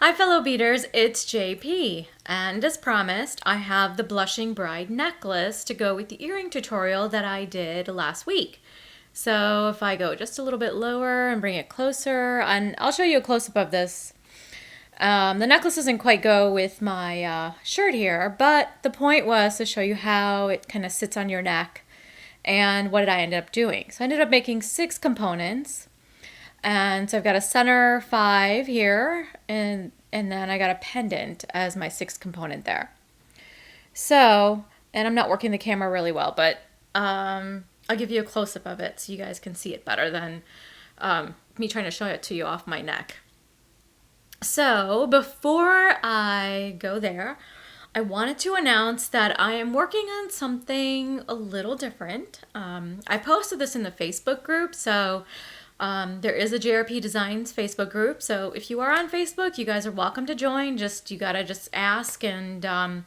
Hi fellow beaders, it's JP, and as promised, I have the Blushing Bride necklace to go with the earring tutorial that I did last week. So if I go just a little bit lower and bring it closer, and I'll show you a close-up of this. The necklace doesn't quite go with my shirt here, but the point was to show you how it kind of sits on your neck and what did I end up doing. So I ended up making 6 components. And so I've got a center 5 here, and then I got a pendant as my 6th component there. So, and I'm not working the camera really well, but I'll give you a close-up of it so you guys can see it better than me trying to show it to you off my neck. So before I go there, I wanted to announce that I am working on something a little different. I posted this in the Facebook group, so there is a JRPDesigns Facebook group, so if you are on Facebook, you guys are welcome to join. You gotta ask, and I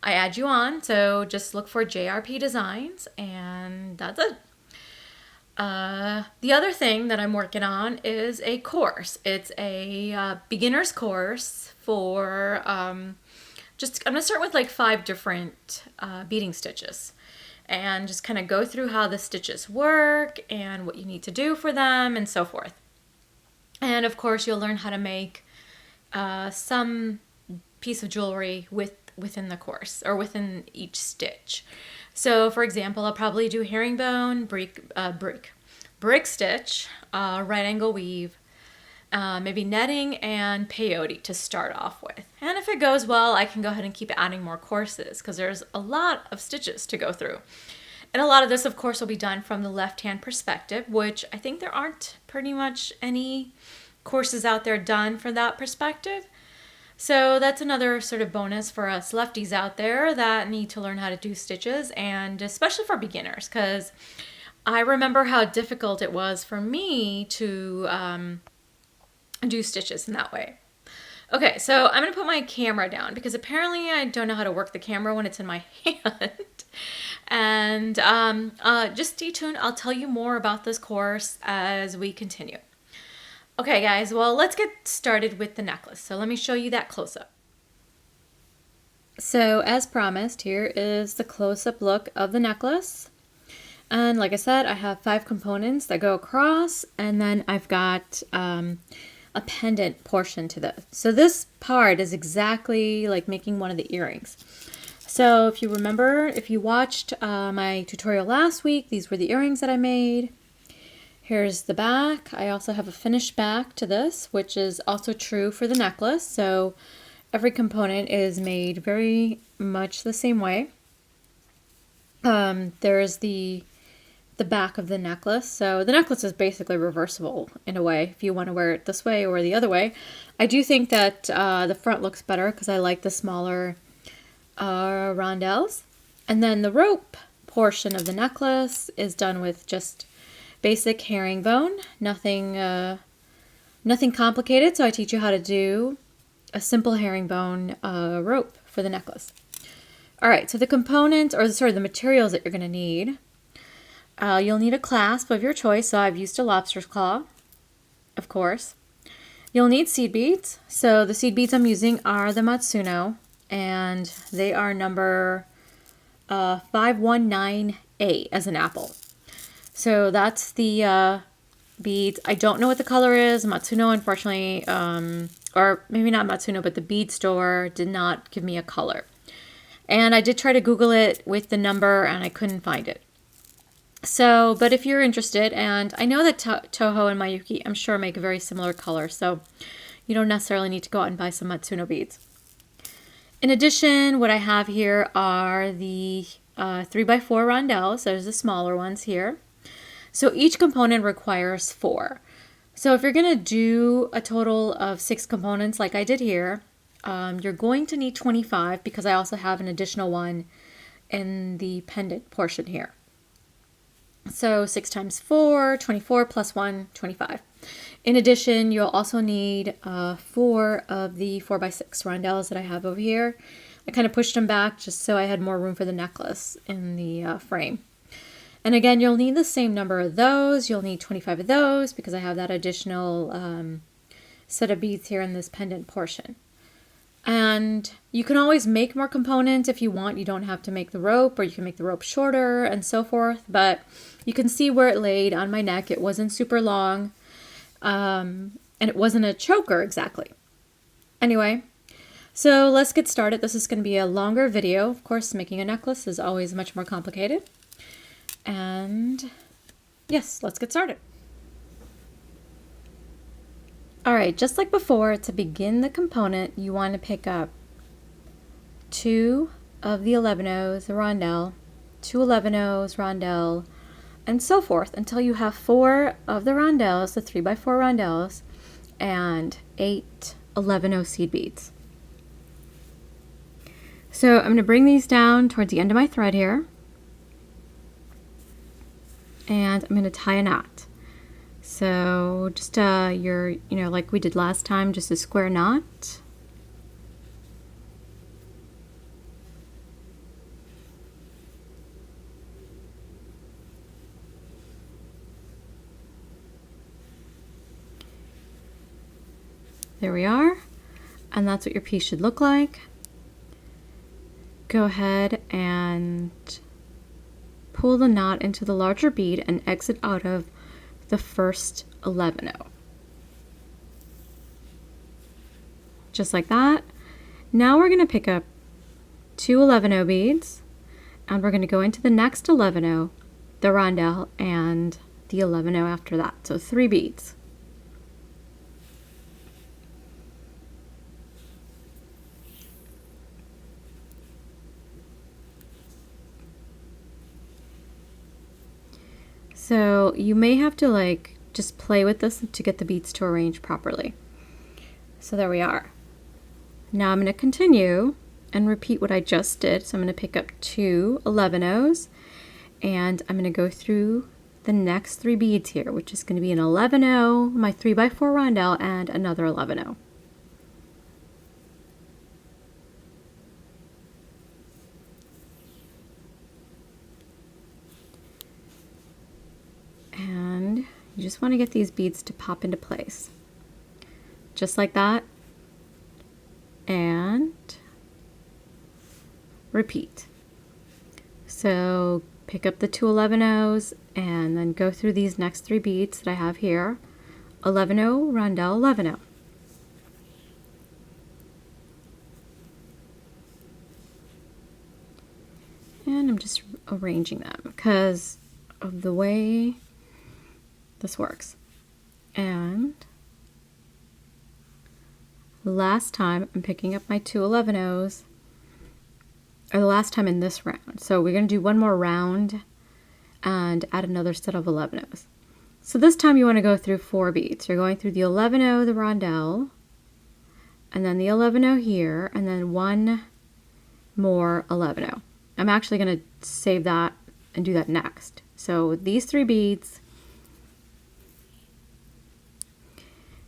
add you on. So just look for JRPDesigns, and that's it. The other thing that I'm working on is a course. It's a beginner's course for I'm gonna start with like 5 different beading stitches, and just kind of go through how the stitches work and what you need to do for them and so forth. And of course you'll learn how to make some piece of jewelry within the course or within each stitch. So for example, I'll probably do herringbone, brick stitch, right angle weave, maybe netting and peyote to start off with. And if it goes well, I can go ahead and keep adding more courses because there's a lot of stitches to go through. And a lot of this, of course, will be done from the left-hand perspective, which I think there aren't pretty much any courses out there done for that perspective. So that's another sort of bonus for us lefties out there that need to learn how to do stitches, and especially for beginners, because I remember how difficult it was for me to do stitches in that way. Okay, so I'm going to put my camera down because apparently I don't know how to work the camera when it's in my hand. And just stay tuned. I'll tell you more about this course as we continue. Okay, guys, well, let's get started with the necklace. So let me show you that close-up. So as promised, here is the close-up look of the necklace. And like I said, I have 5 components that go across, and then I've got a pendant portion to this. So this part is exactly like making one of the earrings. So if you remember, if you watched my tutorial last week, these were the earrings that I made. Here's the back. I also have a finished back to this, which is also true for the necklace. So every component is made very much the same way. There's the back of the necklace. So the necklace is basically reversible in a way if you want to wear it this way or the other way. I do think that the front looks better because I like the smaller rondelles. And then the rope portion of the necklace is done with just basic herringbone, nothing complicated. So I teach you how to do a simple herringbone rope for the necklace. All right, so the components, or sorry, the materials that you're going to need. You'll need a clasp of your choice, so I've used a lobster's claw, of course. You'll need seed beads. So the seed beads I'm using are the Matsuno, and they are number 519A as an apple. So that's the beads. I don't know what the color is. Matsuno, unfortunately, or maybe not Matsuno, but the bead store did not give me a color. And I did try to Google it with the number, and I couldn't find it. So, but if you're interested, and I know that Toho and Mayuki, I'm sure, make a very similar color, so you don't necessarily need to go out and buy some Matsuno beads. In addition, what I have here are the 3x4 rondelles. There's the smaller ones here. So each component requires 4. So if you're going to do a total of 6 components like I did here, you're going to need 25 because I also have an additional one in the pendant portion here. So 6 times 4, 24 plus 1, 25. In addition, you'll also need 4 of the 4x6 rondelles that I have over here. I kind of pushed them back just so I had more room for the necklace in the frame. And again, you'll need the same number of those. You'll need 25 of those because I have that additional set of beads here in this pendant portion. And you can always make more components if you want. You don't have to make the rope, or you can make the rope shorter and so forth. But you can see where it laid on my neck. It wasn't super long, and it wasn't a choker exactly. Anyway, so let's get started. This is going to be a longer video. Of course, making a necklace is always much more complicated. And yes, let's get started. All right, just like before, to begin the component, you want to pick up 2 of the 11-ohs, the rondelle, 2 11-ohs, rondelle, and so forth until you have 4 of the rondelles, the 3x4 rondelles, and 8 11-oh seed beads. So I'm going to bring these down towards the end of my thread here, and I'm going to tie a knot. So just like we did last time, just a square knot. There we are, and that's what your piece should look like. Go ahead and pull the knot into the larger bead and exit out of the first 11-oh. Just like that. Now we're going to pick up 2 11-oh beads, and we're going to go into the next 11-oh, the rondelle, and the 11-oh after that. So 3 beads. So you may have to just play with this to get the beads to arrange properly. So there we are. Now I'm going to continue and repeat what I just did. So I'm going to pick up 2 11-ohs, and I'm going to go through the next 3 beads here, which is going to be an 11-oh, my 3x4 rondelle, and another 11-oh. And you just want to get these beads to pop into place. Just like that. And repeat. So pick up the 2 11-ohs and then go through these next 3 beads that I have here. 11-oh, rondelle, 11-oh. And I'm just arranging them because of the way this works. And last time I'm picking up my 2 11-ohs, or the last time in this round. So we're going to do one more round and add another set of 11-ohs. So this time you want to go through 4 beads. You're going through the 11-oh, the rondelle, and then the 11-oh here, and then 1 more 11-oh. I'm actually going to save that and do that next. So these 3 beads,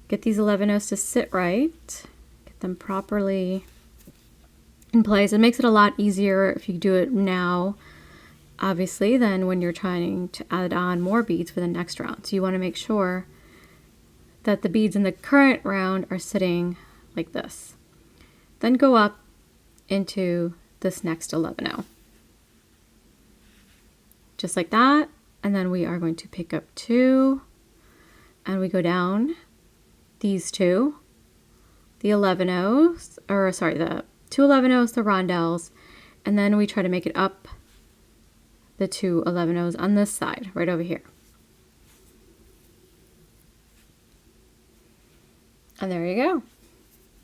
get these 11-ohs to sit right, get them properly in place. It makes it a lot easier if you do it now, obviously, than when you're trying to add on more beads for the next round. So you want to make sure that the beads in the current round are sitting like this. Then go up into this next 11-oh. Just like that. And then we are going to pick up 2, and we go down these 2, the 11-ohs, or sorry, the 2 11-ohs, the rondelles, and then we try to make it up the 2 11-ohs on this side, right over here. And there you go.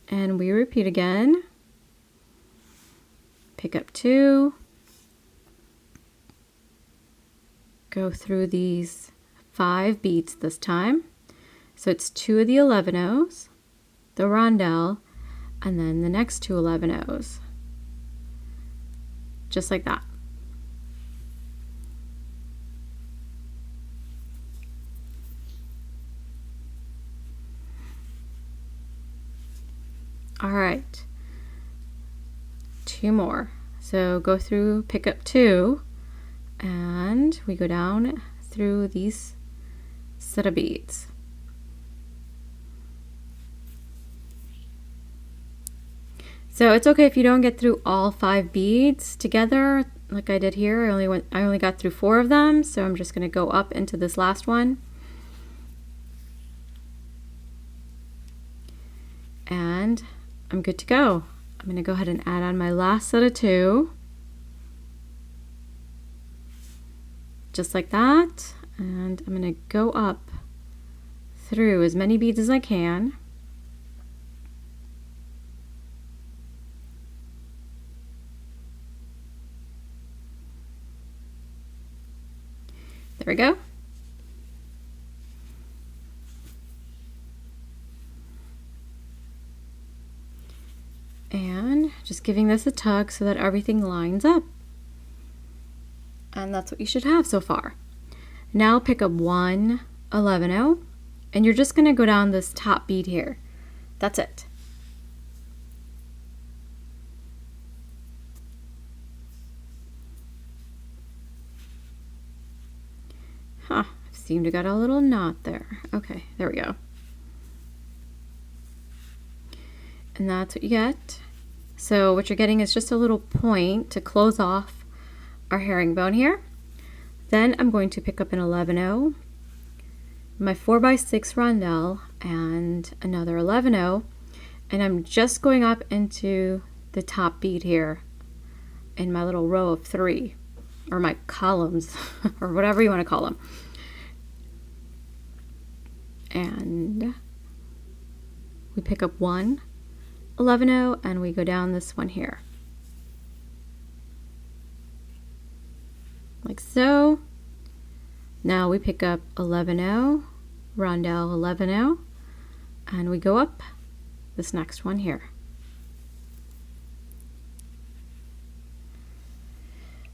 And we repeat again. Pick up 2, go through these 5 beads this time. So it's 2 of the 11-ohs, the rondelle, and then the next 2 11-ohs. Just like that. All right. 2 more. So go through, pick up 2, and we go down through these set of beads. So it's okay if you don't get through all 5 beads together like I did here. I only got through 4 of them, so I'm just going to go up into this last one. And I'm good to go. I'm going to go ahead and add on my last set of 2. Just like that. And I'm going to go up through as many beads as I can. There we go. And just giving this a tug so that everything lines up. And that's what you should have so far. Now pick up 1 11-0 and you're just going to go down this top bead here. That's it. Huh, I seem to got a little knot there. Okay, there we go. And that's what you get. So what you're getting is just a little point to close off our herringbone here. Then I'm going to pick up an 11-0, my 4x6 rondelle, and another 11-0, and I'm just going up into the top bead here in my little row of 3, or my columns, or whatever you want to call them. And we pick up 1 11-0 and we go down this one here. Like so. Now we pick up 11-0, rondelle 11-0, and we go up this next one here.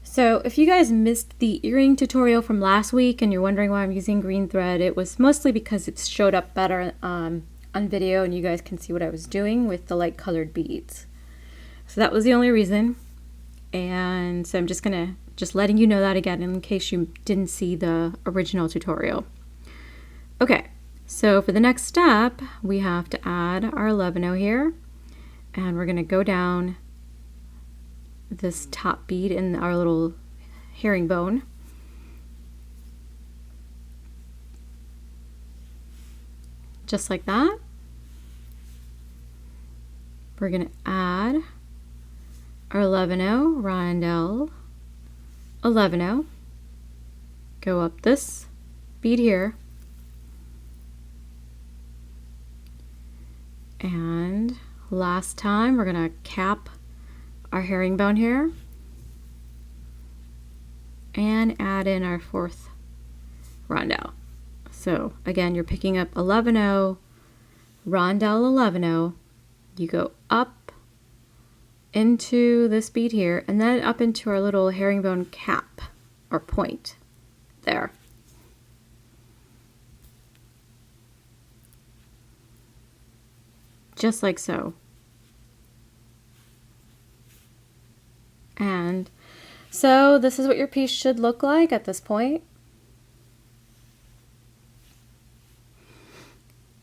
So if you guys missed the earring tutorial from last week and you're wondering why I'm using green thread, it was mostly because it showed up better on video and you guys can see what I was doing with the light colored beads. So that was the only reason. And so I'm just letting you know that again in case you didn't see the original tutorial. Okay, so for the next step, we have to add our 11-0 here, and we're going to go down this top bead in our little herringbone. Just like that. We're going to add our 11-0, rondelle 11-0, go up this bead here, and last time we're going to cap our herringbone here and add in our 4th rondelle. So again, you're picking up 11-0, rondelle 11-0, you go up into this bead here and then up into our little herringbone cap or point there. Just like so. And so this is what your piece should look like at this point.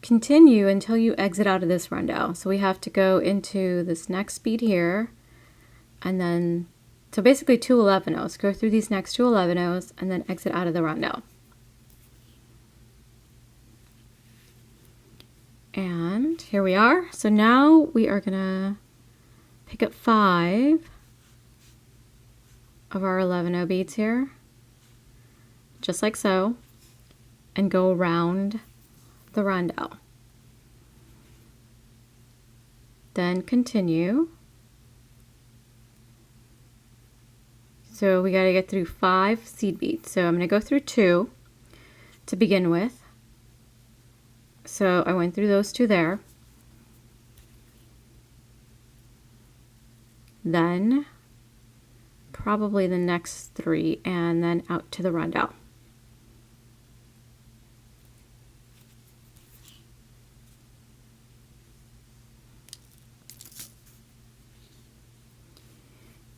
Continue until you exit out of this rondelle. So we have to go into this next bead here, and then, so basically 2 11-0s. Go through these next 2 11-0s and then exit out of the rondelle. And here we are. So now we are gonna pick up 5 of our 11-0 beads here, just like so, and go around the rondelle. Then continue. So we got to get through 5 seed beads. So I'm going to go through 2 to begin with. So I went through those 2 there. Then probably the next 3 and then out to the rondelle.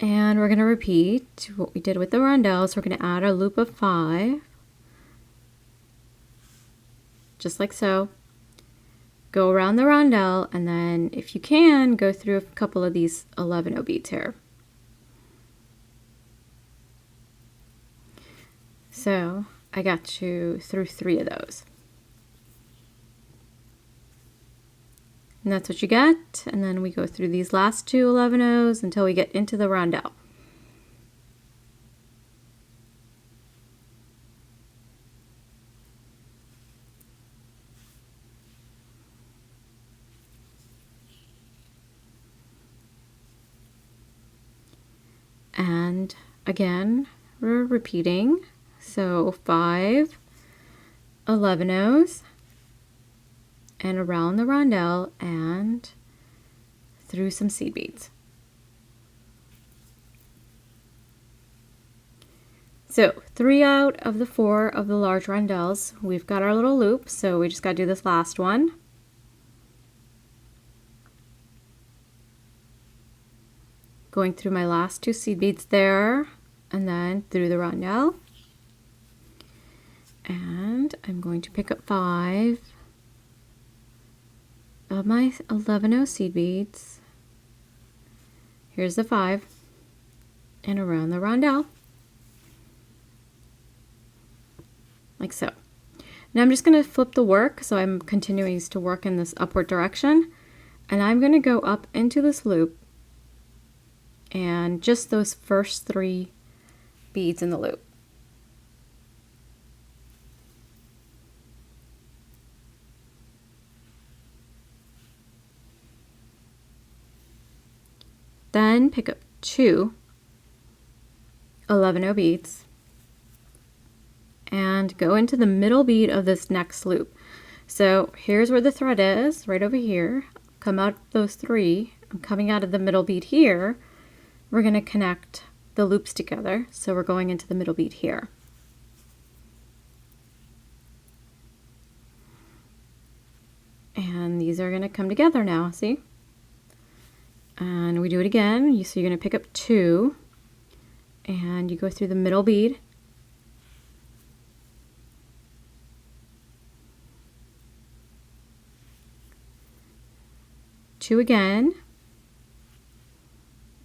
And we're going to repeat what we did with the rondelles. We're going to add our loop of 5, just like so. go around the rondelle, and then if you can, go through a couple of these 11 beads here. So I got you through 3 of those. And that's what you get. And then we go through these last 2 11-ohs until we get into the rondelle. And again, we're repeating. So 5 11-ohs and around the rondelle and through some seed beads. So 3 out of the 4 of the large rondelles, we've got our little loop, so we just got to do this last one. Going through my last 2 seed beads there, and then through the rondelle. And I'm going to pick up 5 of my 11-oh seed beads. Here's the 5, and around the rondelle, like so. Now I'm just going to flip the work, so I'm continuing to work in this upward direction, and I'm going to go up into this loop, and just those first 3 beads in the loop. Then pick up 2 11-oh beads and go into the middle bead of this next loop. So here's where the thread is, right over here. Come out those 3. I'm coming out of the middle bead here. We're going to connect the loops together, so we're going into the middle bead here. And these are going to come together now, see? And we do it again. So you're going to pick up 2 and you go through the middle bead. Two again.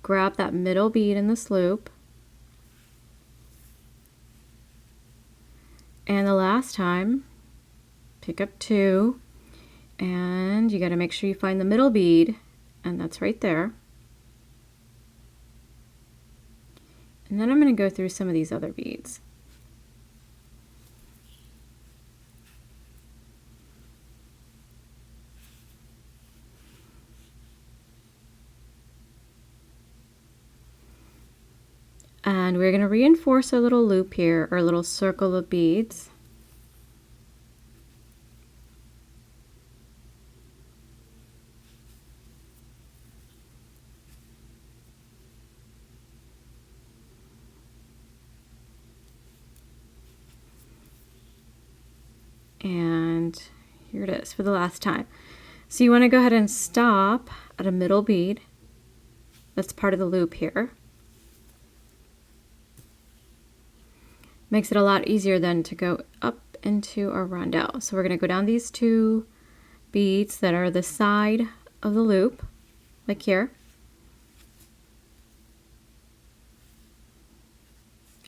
Grab that middle bead in this loop. And the last time, pick up 2 and you got to make sure you find the middle bead. And that's right there. And then I'm going to go through some of these other beads. And we're going to reinforce our little loop here, our little circle of beads. And here it is for the last time. So you want to go ahead and stop at a middle bead. That's part of the loop here. Makes it a lot easier then to go up into our rondelle. So we're going to go down these 2 beads that are the side of the loop, like here.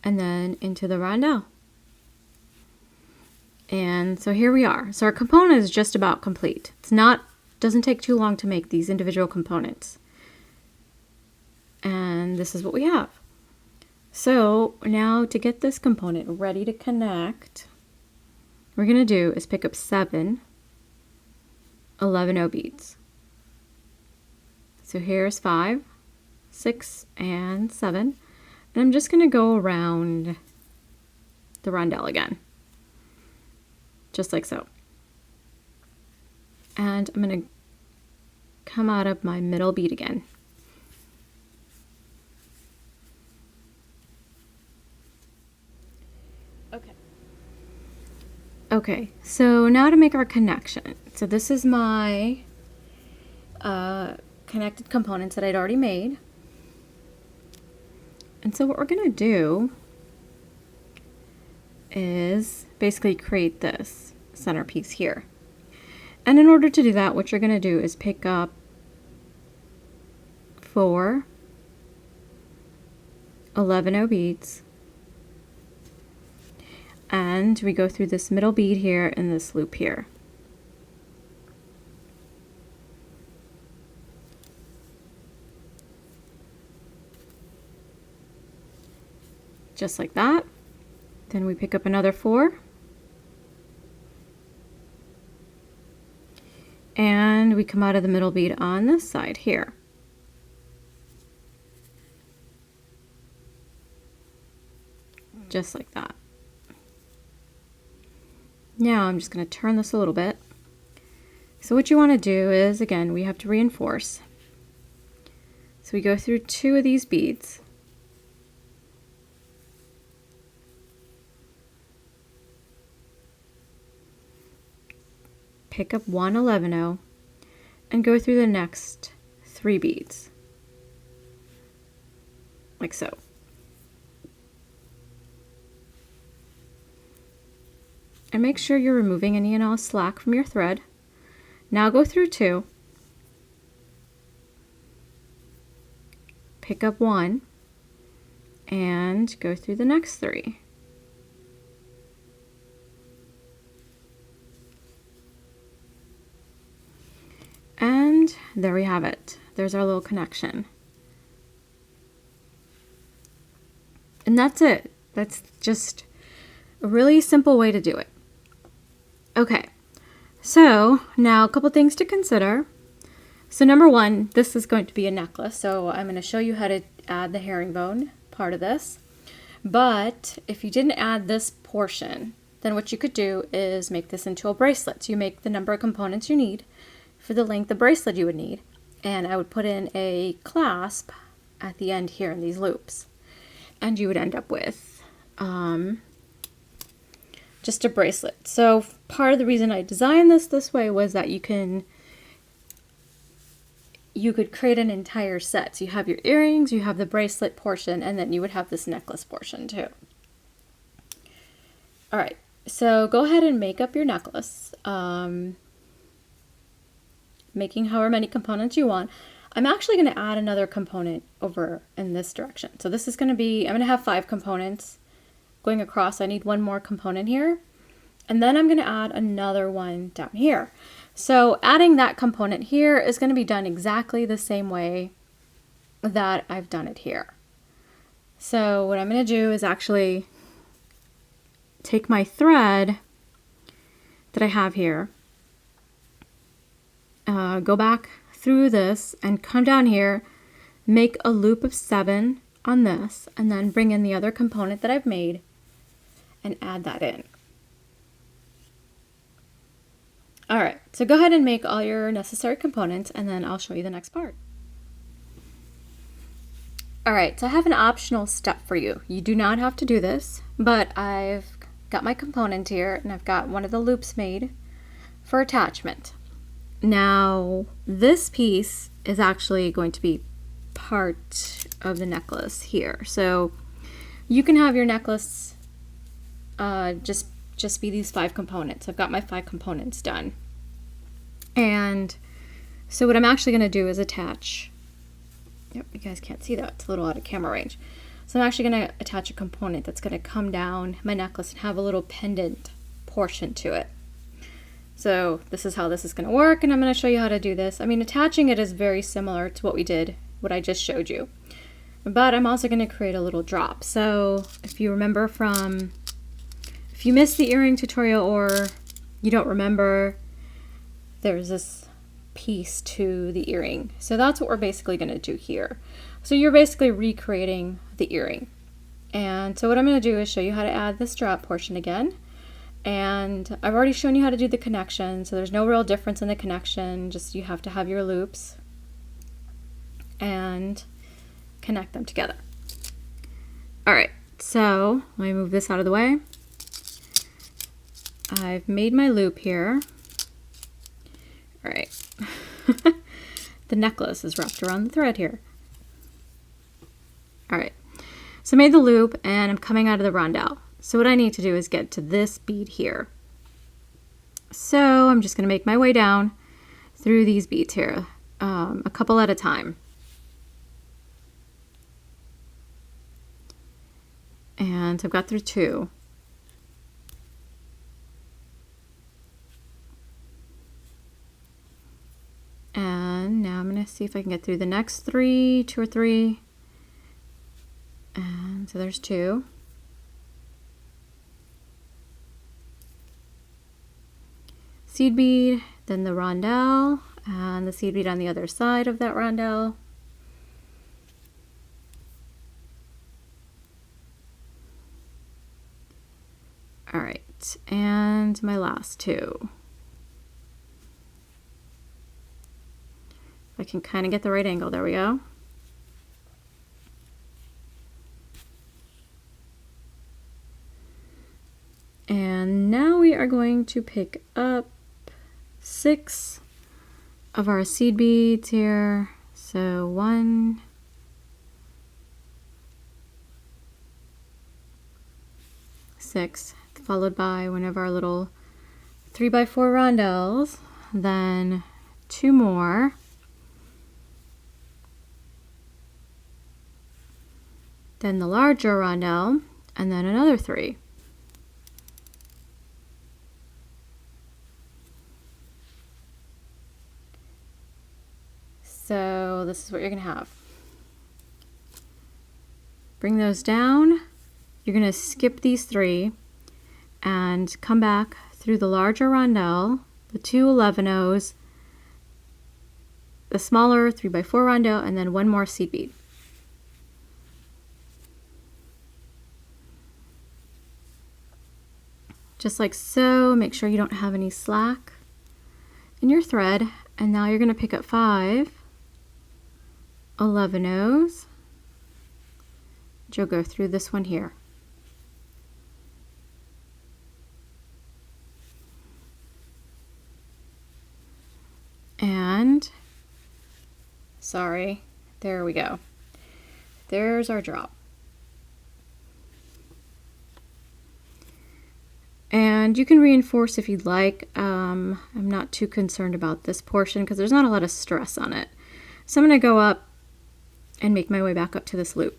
And then into the rondelle. And so here we are. So our component is just about complete. Doesn't take too long to make these individual components. And this is what we have. So now to get this component ready to connect, what we're going to do is pick up 7 11-oh beads. So here's 5, 6, and 7. And I'm just going to go around the rondelle again. Just like so. And I'm going to come out of my middle bead again. Okay, so now to make our connection. So this is my connected components that I'd already made. And so what we're going to do is basically create this centerpiece here. And in order to do that, what you're going to do is pick up 4 11-0 beads, and we go through this middle bead here and this loop here. Just like that. Then we pick up another 4. And we come out of the middle bead on this side here. Just like that. Now I'm just going to turn this a little bit. So what you want to do is, again, we have to reinforce. So we go through 2 of these beads. Pick up 1 11-0 and go through the next 3 beads. Like so. And make sure you're removing any and all slack from your thread. Now go through 2, pick up 1, and go through the next 3. And there we have it. There's our little connection. And that's it. That's just a really simple way to do it. Okay, so now a couple things to consider. So number 1, this is going to be a necklace, so I'm going to show you how to add the herringbone part of this. But if you didn't add this portion, then what you could do is make this into a bracelet. So you make the number of components you need for the length of bracelet you would need, and I would put in a clasp at the end here in these loops, and you would end up with just a bracelet. So part of the reason I designed this way was that you could create an entire set. So you have your earrings, you have the bracelet portion, and then you would have this necklace portion too. All right, so go ahead and make up your necklace, making however many components you want. I'm actually going to add another component over in this direction. So this is going to be, I'm going to have 5 components going across. I need 1 more component here, and then I'm going to add another one down here. So adding that component here is going to be done exactly the same way that I've done it here. So what I'm going to do is actually take my thread that I have here, go back through this and come down here, make a loop of 7 on this, and then bring in the other component that I've made and add that in. All right, so go ahead and make all your necessary components, and then I'll show you the next part. All right, so I have an optional step for you. You do not have to do this, but I've got my component here, and I've got one of the loops made for attachment. Now, this piece is actually going to be part of the necklace here. So you can have your necklace just be these 5 components. I've got my 5 components done. And so what I'm actually going to do is attach, yep, you guys can't see that, it's a little out of camera range. So I'm actually going to attach a component that's going to come down my necklace and have a little pendant portion to it. So this is how this is going to work, and I'm going to show you how to do this. I mean, attaching it is very similar to what we did, what I just showed you. But I'm also going to create a little drop. So if you remember if you missed the earring tutorial or you don't remember, there's this piece to the earring. So that's what we're basically going to do here. So you're basically recreating the earring. And so what I'm going to do is show you how to add this drop portion again. And I've already shown you how to do the connection, so there's no real difference in the connection, just you have to have your loops and connect them together. All right, so let me move this out of the way. I've made my loop here. All right, the necklace is wrapped around the thread here. All right, so I made the loop and I'm coming out of the rondelle. So what I need to do is get to this bead here. So I'm just going to make my way down through these beads here, a couple at a time. And I've got through 2. And now I'm going to see if I can get through the next 3, 2 or 3. And so there's 2. Seed bead, then the rondelle, and the seed bead on the other side of that rondelle. All right, and my last 2. If I can kind of get the right angle, there we go. And now we are going to pick up 6 of our seed beads here. So 1, 6, followed by one of our little 3x4 rondelles, then 2 more, then the larger rondelle, and then another 3. So this is what you're going to have. Bring those down. You're going to skip these 3 and come back through the larger rondelle, the 2 11-ohs, the smaller 3x4 rondelle, and then 1 more seed bead. Just like so. Make sure you don't have any slack in your thread. And now you're going to pick up 5 11-ohs. You'll go through this one here. And, sorry, there we go. There's our drop. And you can reinforce if you'd like. I'm not too concerned about this portion because there's not a lot of stress on it. So I'm going to go up and make my way back up to this loop.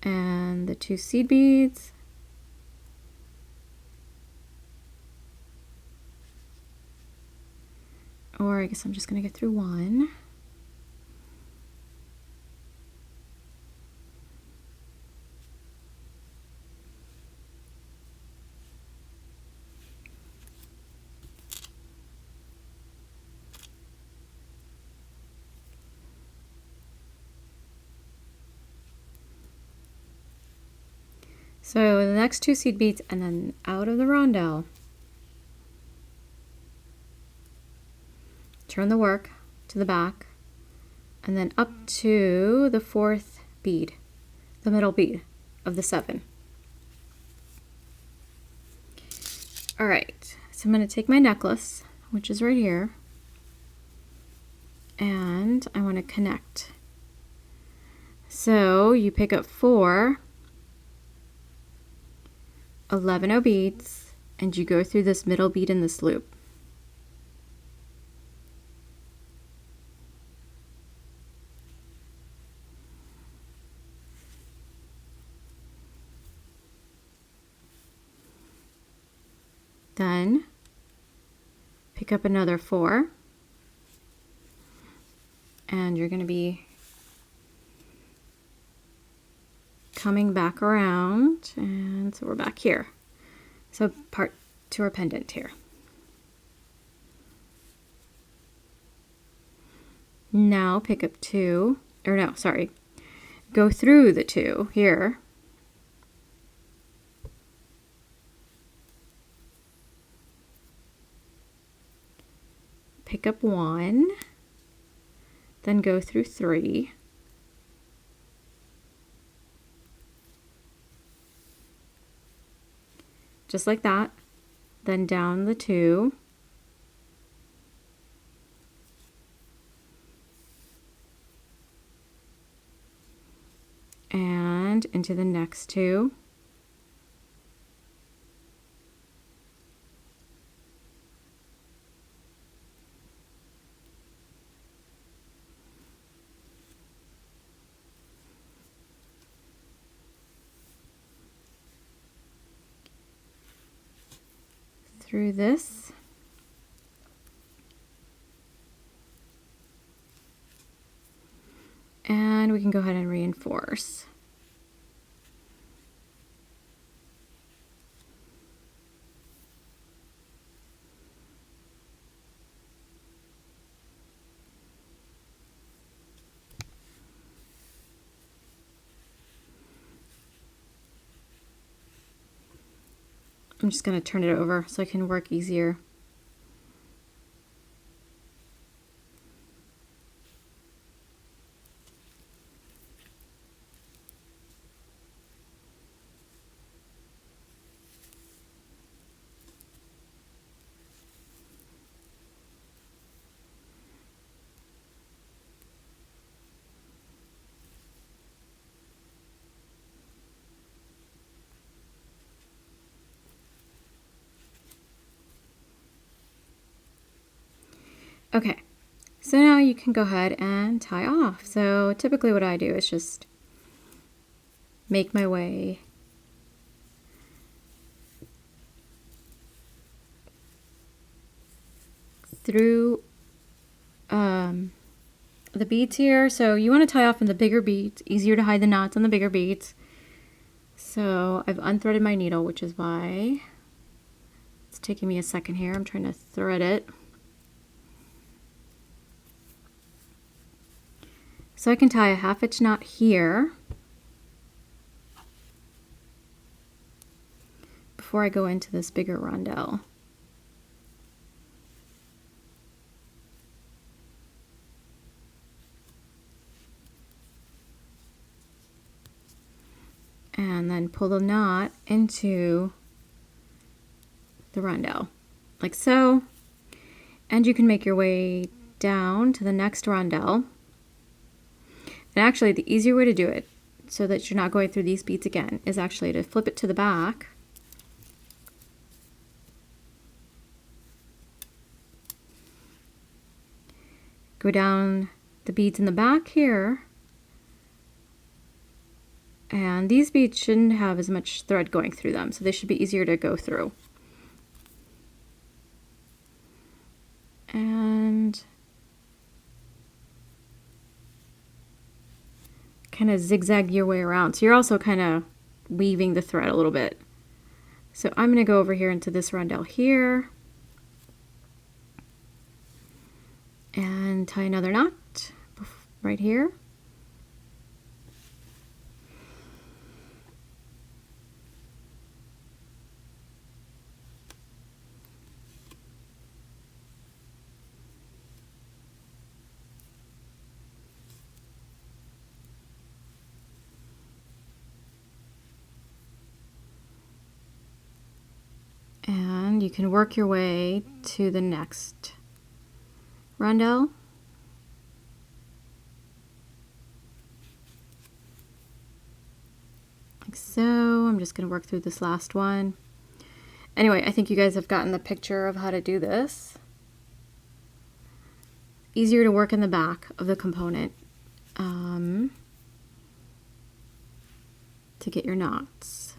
And the 2 seed beads. Or I guess I'm just going to get through 1. So the next 2 seed beads and then out of the rondelle. Turn the work to the back and then up to the 4th bead, the middle bead of the 7. All right, so I'm going to take my necklace, which is right here, and I want to connect. So you pick up 4 11-oh beads and you go through this middle bead in this loop. Then pick up another 4 and you're going to be coming back around, and so we're back here. So part to our pendant here. Now pick up 2, or no, sorry, go through the 2 here. Pick up 1, then go through 3. Just like that, then down the 2, and and into the next two. Through this. And we can go ahead and reinforce. I'm just going to turn it over so I can work easier. Okay, so now you can go ahead and tie off. So typically what I do is just make my way through the beads here. So you want to tie off in the bigger beads, easier to hide the knots on the bigger beads. So I've unthreaded my needle, which is why it's taking me a second here. I'm trying to thread it. So I can tie a 1/2 inch knot here before I go into this bigger rondelle. And then pull the knot into the rondelle, like so. And you can make your way down to the next rondelle. And actually, the easier way to do it, so that you're not going through these beads again, is actually to flip it to the back. Go down the beads in the back here. And these beads shouldn't have as much thread going through them, so they should be easier to go through. And kind of zigzag your way around. So you're also kind of weaving the thread a little bit. So I'm going to go over here into this rondelle here and tie another knot right here. And you can work your way to the next rondelle. Like so. I'm just going to work through this last one. Anyway, I think you guys have gotten the picture of how to do this. Easier to work in the back of the component to get your knots.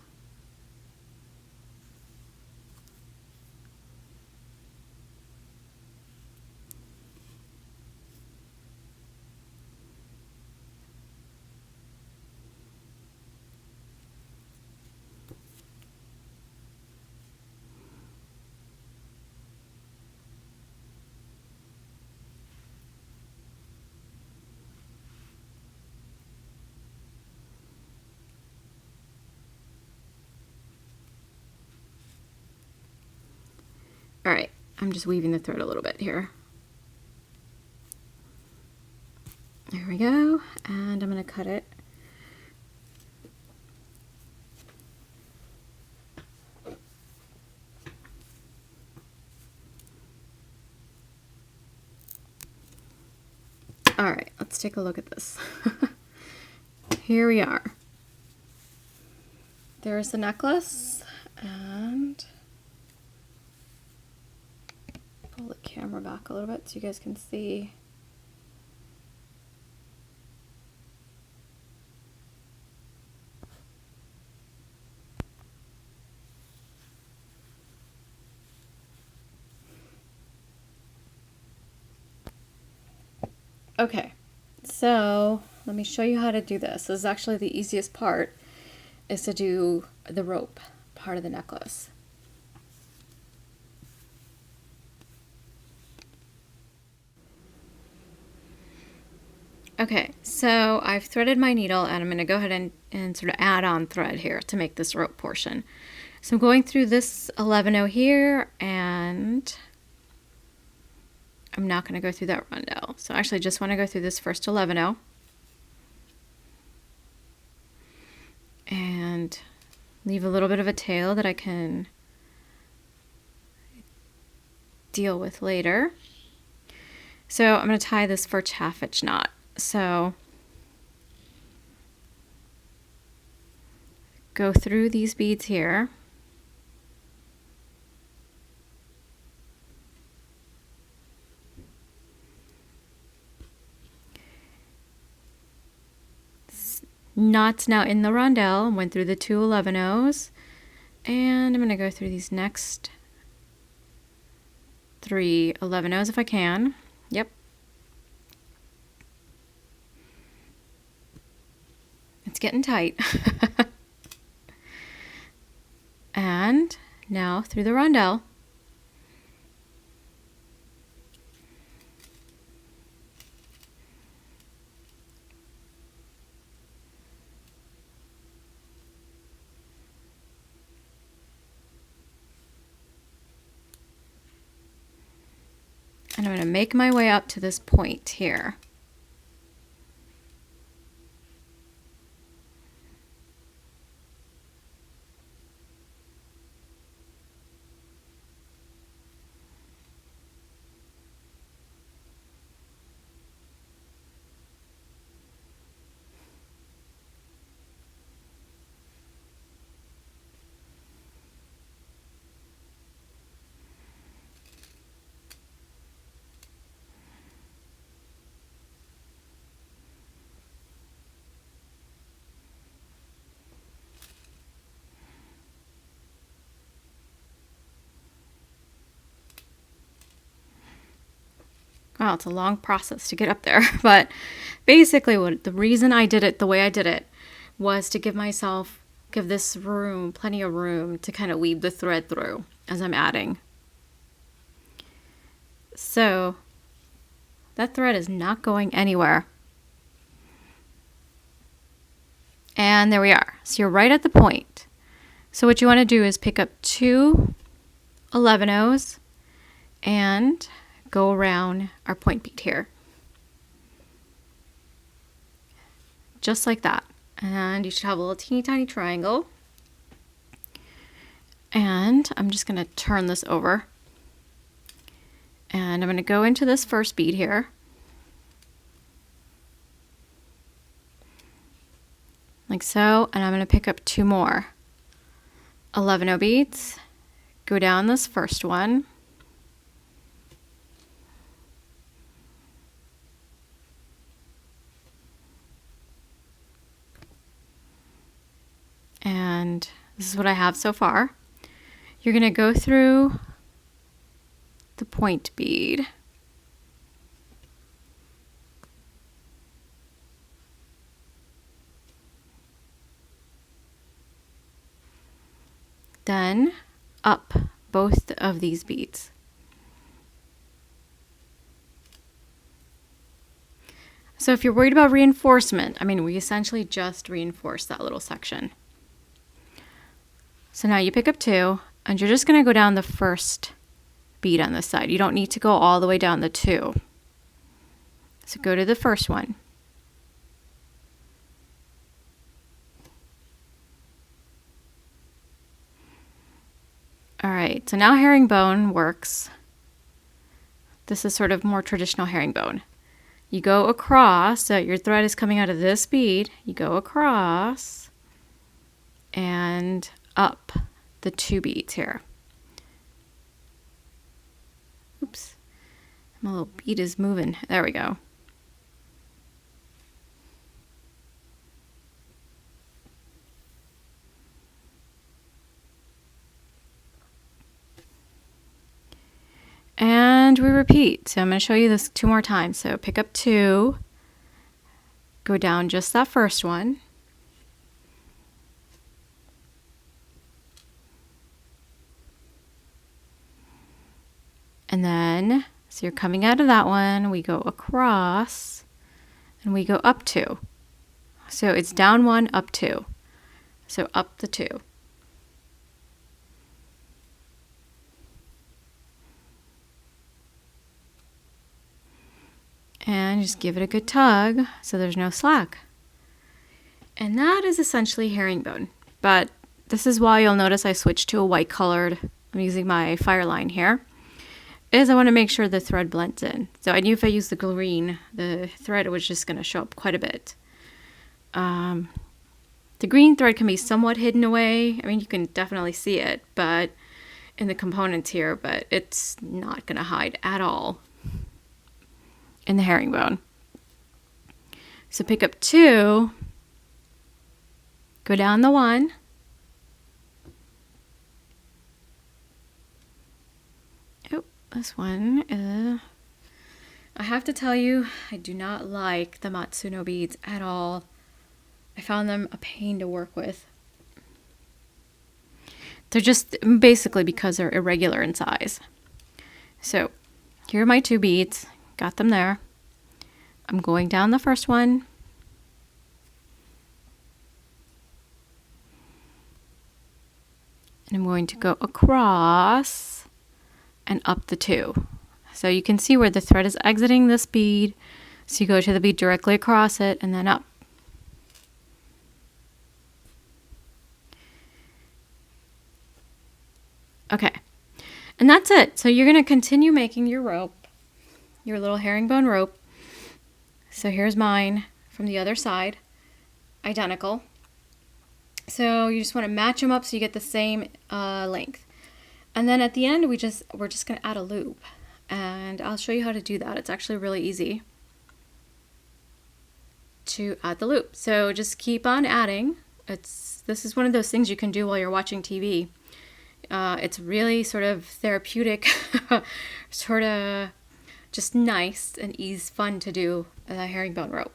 All right, I'm just weaving the thread a little bit here. There we go, and I'm going to cut it. All right, let's take a look at this. Here we are. there's the necklace, and pull the camera back a little bit so you guys can see. Okay, so let me show you how to do this. This is actually the easiest part, is to do the rope part of the necklace. Okay, so I've threaded my needle, and I'm going to go ahead and sort of add on thread here to make this rope portion. So I'm going through this 11-0 here, and I'm not going to go through that rondelle. So I actually just want to go through this first 11-0. And leave a little bit of a tail that I can deal with later. So I'm going to tie this for taffage knot. So go through these beads here. Knots now in the rondelle, went through the 2 11-0s, and I'm going to go through these next 3 11-0s if I can. Yep. It's getting tight. And now through the rondelle. And I'm going to make my way up to this point here. Well, it's a long process to get up there, but basically the reason I did it the way I did it was to give this room, plenty of room to kind of weave the thread through as I'm adding. So that thread is not going anywhere. And there we are. So you're right at the point. So what you want to do is pick up 2 11-0s and go around our point bead here. Just like that. And you should have a little teeny tiny triangle. And I'm just going to turn this over. And I'm going to go into this first bead here. Like so. And I'm going to pick up 2 more 11-0 beads. Go down this first one. And this is what I have so far. You're going to go through the point bead. Then up both of these beads. So if you're worried about reinforcement, I mean, we essentially just reinforce that little section. So now you pick up 2, and you're just going to go down the first bead on this side. You don't need to go all the way down the 2. So go to the first one. All right, so now herringbone works. This is sort of more traditional herringbone. You go across, so your thread is coming out of this bead. You go across, and up the 2 beads here. Oops, my little bead is moving. There we go. And we repeat. So I'm going to show you this 2 more times. So pick up 2, go down just that first one, and then, so you're coming out of that one, we go across, and we go up 2. So it's down 1, up 2. So up the 2. And just give it a good tug so there's no slack. And that is essentially herringbone. But this is why you'll notice I switched to a white colored, I'm using my fire line here, is I want to make sure the thread blends in. So I knew if I used the green, the thread was just going to show up quite a bit. The green thread can be somewhat hidden away. I mean, you can definitely see it, but in the components here, but it's not going to hide at all in the herringbone. So pick up 2, go down the 1, oh, this one, I have to tell you, I do not like the matsuno beads at all. I found them a pain to work with. They're just basically because they're irregular in size. So here are my 2 beads. Got them there. I'm going down the first one. And I'm going to go across and up the 2. So you can see where the thread is exiting this bead. So you go to the bead directly across it and then up. Okay. And that's it. So you're going to continue making your rope, your little herringbone rope. So here's mine from the other side, identical. So you just want to match them up so you get the same length. And then at the end, we're just going to add a loop. And I'll show you how to do that. It's actually really easy to add the loop. So just keep on adding. This is one of those things you can do while you're watching TV. It's really sort of therapeutic, sort of just nice and fun to do a herringbone rope.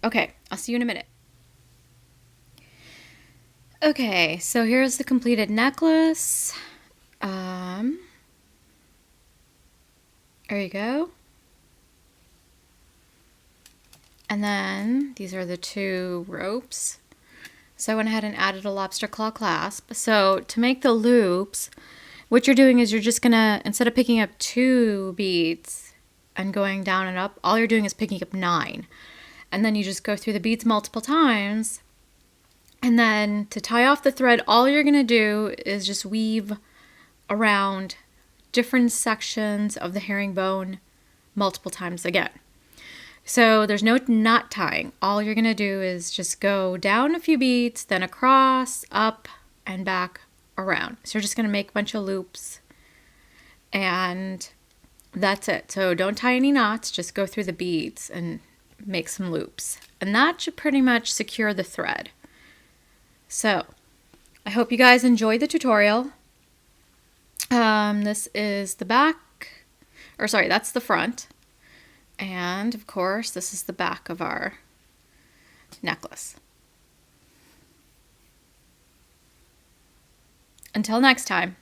Okay, I'll see you in a minute. Okay, so here's the completed necklace. There you go. And then these are the 2 ropes. So I went ahead and added a lobster claw clasp. So to make the loops, what you're doing is you're just gonna, instead of picking up 2 beads and going down and up, all you're doing is picking up 9. And then you just go through the beads multiple times. And then to tie off the thread, all you're gonna do is just weave around different sections of the herringbone multiple times again. So there's no knot tying. All you're going to do is just go down a few beads, then across, up, and back around. So you're just going to make a bunch of loops, and that's it. So don't tie any knots, just go through the beads and make some loops. And that should pretty much secure the thread. So I hope you guys enjoyed the tutorial. This is the back, or sorry, that's the front. And of course, this is the back of our necklace. Until next time.